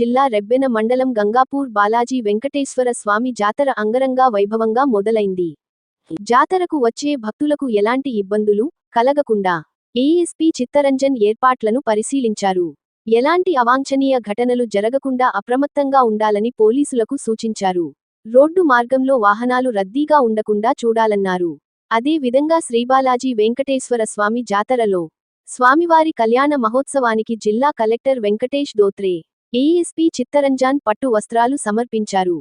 జిల్లా రెబ్బెన మండలం గంగాపూర్ బాలాజీ వెంకటేశ్వర స్వామి జాతర అంగరంగ వైభవంగా మొదలైంది. జాతరకు వచ్చే భక్తులకు ఎలాంటి ఇబ్బందులు కలగకుండా ఏఎస్పీ చిత్తరంజన్ ఏర్పాట్లను పరిశీలించారు. ఎలాంటి అవాంఛనీయ ఘటనలు జరగకుండా అప్రమత్తంగా ఉండాలని పోలీసులకు సూచించారు. రోడ్డు మార్గంలో వాహనాలు రద్దీగా ఉండకుండా చూడాలన్నారు. అదే విధంగా శ్రీబాలాజీ వెంకటేశ్వర స్వామి జాతరలో స్వామివారి కళ్యాణ మహోత్సవానికి జిల్లా కలెక్టర్ వెంకటేష్ దోత్రే, ఏఎస్పీ చిత్తరంజన్ పట్టు వస్త్రాలు సమర్పించారు.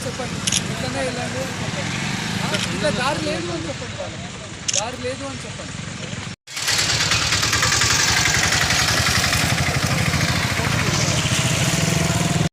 చెప్పండి ఇట్లనే వెళ్ళండి అని చెప్పండి. ఇట్లా దారి లేదు అని చెప్పండి, దారి లేదు అని చెప్పండి.